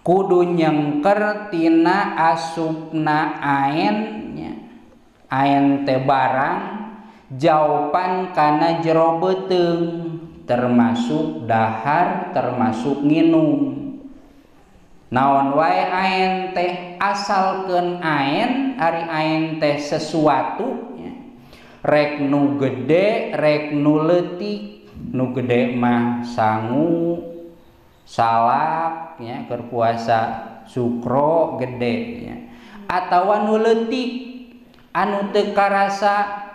kudu nyengker tina asupna aennya aen teh barang jaupan kana jero beuteung termasuk dahar termasuk nginum. Naon wae aen teh asalkeun aen ari aen teh sesuatu ya. Rek nu gede rek nu leutik. Nu gede mah sangu salak ya keur puasa sukro gede ya. Atawa nu leutik anu teu karasa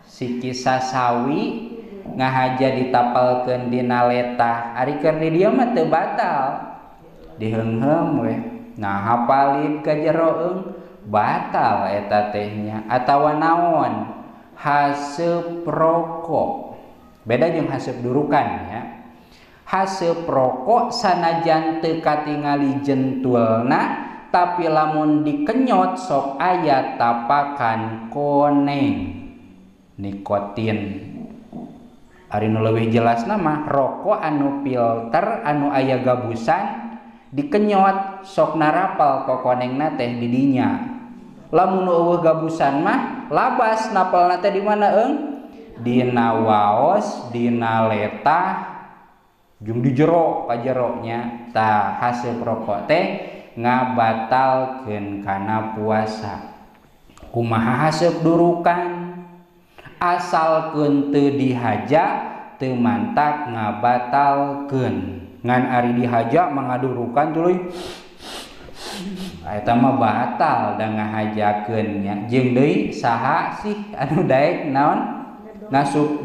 siki sasawi ngahaja ditapalkeun dina letah ari keur di dieu mah teu batal diheungheum we ngahapalin ka jero batal eta tehnya. Atawa naon haseup rokok beda jeung haseup durukan ya. Haseup rokok sanajan teu katingali jentulna tapi lamun dikenyot sok aya tapakan koneng nikotin. Ari nu leuwih jelasna mah rokok anu filter anu aya gabusan dikenyot sok narapal kokonengna teh di dinya. Lamun eueuh gabusan mah labas napalna teh di mana dina waos dina letah jeung di jero ka jeronya. Tah haseup rokok teh ngabatalkeun kana puasa. Kumaha haseup durukan asalkeun teu dihaja teu mantak ngabatalkeun. Ngan ari dihaja mangadurukan tuluy eta mah batal da ngahajakeun nya. Jeung deui saha sih anu daek naon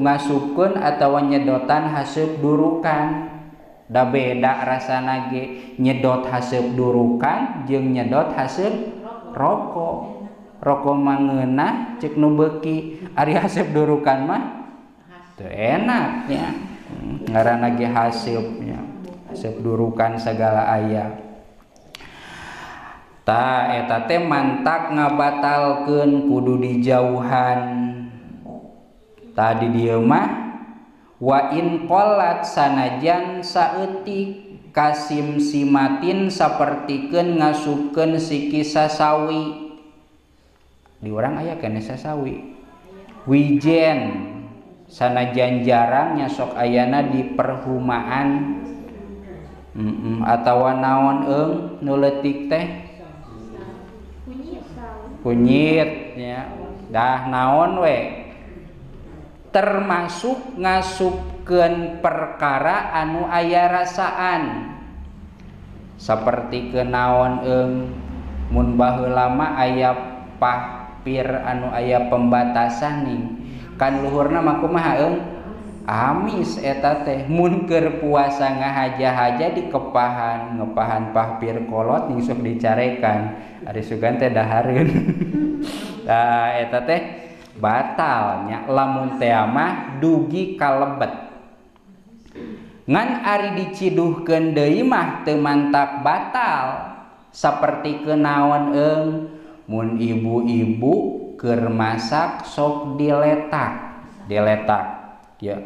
ngasupkeun atawa nyedotan haseup durukan. Da beda rasana ge nyedot haseup durukan jeung nyedot haseup rokok. Rokok mah ngeunah ceuk nu beuki, ari haseup durukan mah teu enak nya. Ngaranna ge haseup nya. Haseup durukan sagala aya. Tah eta teh mantak ngabatalkeun kudu dijauhan. Tadi dieu mah wa in qallat sanajan saeutik kasimsimatin sapertikeun ngasupkeun siki sasawi. Di urang aya keneh sasawi. Wijen sanajan jarang nya sok ayana di perhumaan. Atawa naon nu leutik teh kunyit ya. Dah naon we termasuk ngasupkeun perkara anu aya rasaan saperti kenaon mun baheula mah aya pahpir anu aya pembatasan nih kan luhurna mah kumaha amis eta teh. Mun keur puasa ngahaja-haja dikepahan ngepahan pahpir kolot ning sok dicarekan ari sugan teh dahareun. Tah eta teh batal nya lamun teh mah dugi kalebet. Ngan ari diciduhkeun deui mah teu mantak batal saperti kenaon mun ibu-ibu keur masak sok diletak ya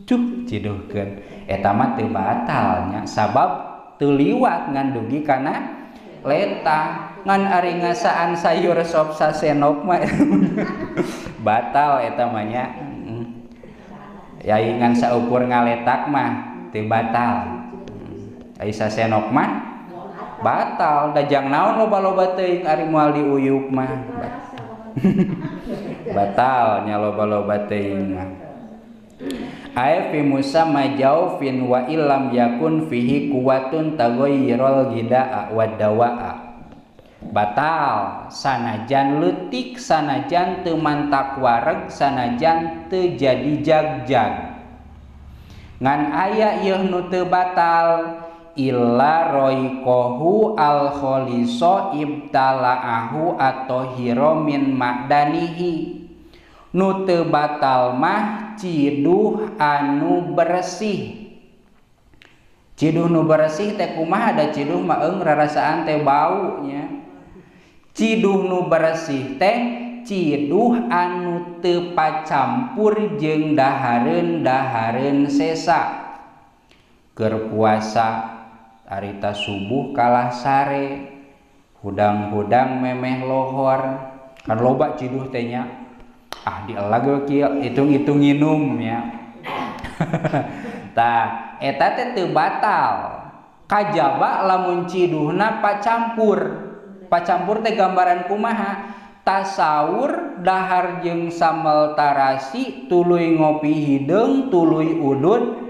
ciduhkeun eta mah teu batal nya sabab teu liwat ngan dugi kana letah. Ngan ari ngasaan sayur sop sasenok mah batal eta mah nya. Yai ngan saukur ngaletak mah teu batal. Ai sasenok mah batal. Dajang naon loba-loba teuing ari moal diuyuk mah batal nya loba-loba teuing. Ai fi musamma jaufin wa illam yakun fihi quwwatun taghayyurul ghida'a wa dawa'a. Batal sanajan leutik sanajan teu mantak wareg sanajan teu jadi jagjag. Ngan aya ieu nu teu batal illa roikohu al kholiso ibtalaahu atau hiro min ma'danihi. Nu teu batal mah ciduh anu bersih. Ciduh nu bersih teh kumaha da ciduh mah rarasaan teh bau nya. Ciduh nu bersih teh ciduh anu teu pacampur jeung dahareun sesa. Keur puasa arita subuh kalah sare hudang-hudang memeh lohor kan loba ciduh teh nya dielag we kieu hitung-hitung nginum nya tah eta teh teu batal kajaba lamun ciduhna pacampur teh gambaran kumaha tasaur dahar jeung sambal tarasi tuluy ngopi hideung tuluy udud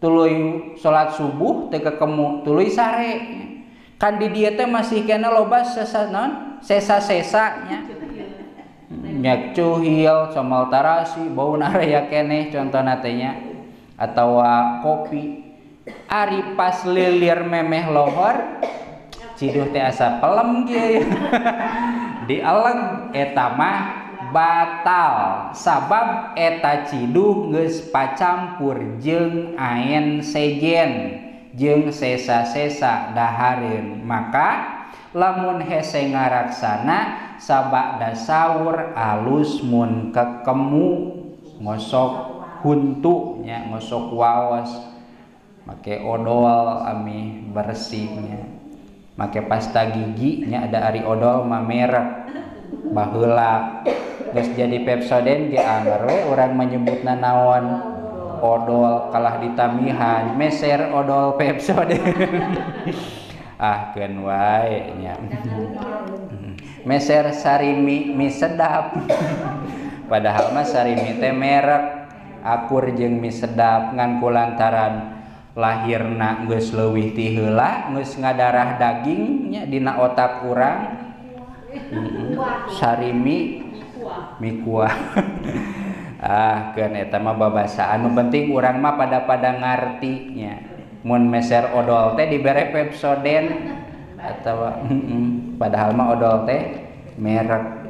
tuluy salat subuh teh kekemu tuluy sare kan di dieu teh masih kena loba sesa-sesa nya nyak cuhil sambal tarasi bauna aya keneh contona teh nya atawa kopi ari pas lilir memeh lohor ciduh teh asa pelem kieu dieleg eta mah batal sabab eta ciduh geus pacampur jeung aen sejen jeung sesa-sesa dahareun maka lamun hese ngaraksana sabada saur alus mun kekemu ngosok huntu nya ngosok waos make odol ami bersihnya make pasta gigi nya ada ari odol mah merek baheula geus jadi Pepsodent ge anger we urang menyebutna naon odol kalah ditamihan meser odol Pepsodent keun wae nya meser sarimi mie sedap padahal mah sarimi teh merek akur jeung mie sedap ngan kulantaran lahirna geus leuwih ti heula geus ngadarah daging nya dina otak urang sarimi mie kuah keun eta mah babasa anu penting urang mah pada ngarti nya mun meser odol teh dibere Pepsodent atawa padahal mah odol teh merek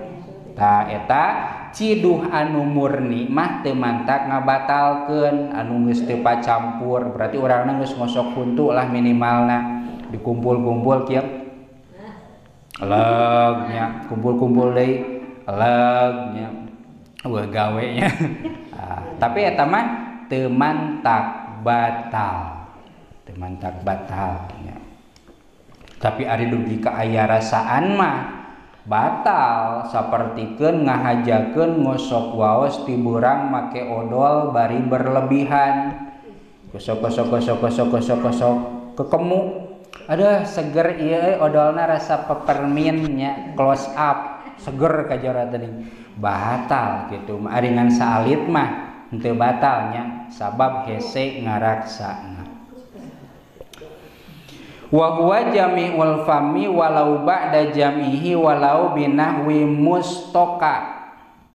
tah eta ciduh anu murni mah teu mantak ngabatalkeun anu geus teu pacampur berarti urangna geus ngosok huntu lah minimalna dikumpul-kumpul kieu eleg nya kumpul-kumpul deui eleg nya weuh gawe nya tapi eta mah teu mantak batal nya tapi ari dugi ka aya rasaan mah batal sapertikeun ngahajakeun ngosok waos ti beurang make odol bari berlebihan gosok kekemu aduh seger ieu odolna rasa peppermint nya close up seger kajora teuing batal kitu ari ngan saalit mah henteu batal nya sabab hese ngaraksana wa huwa jami'ul fami walau ba'da jamihi walau binahwi mustoka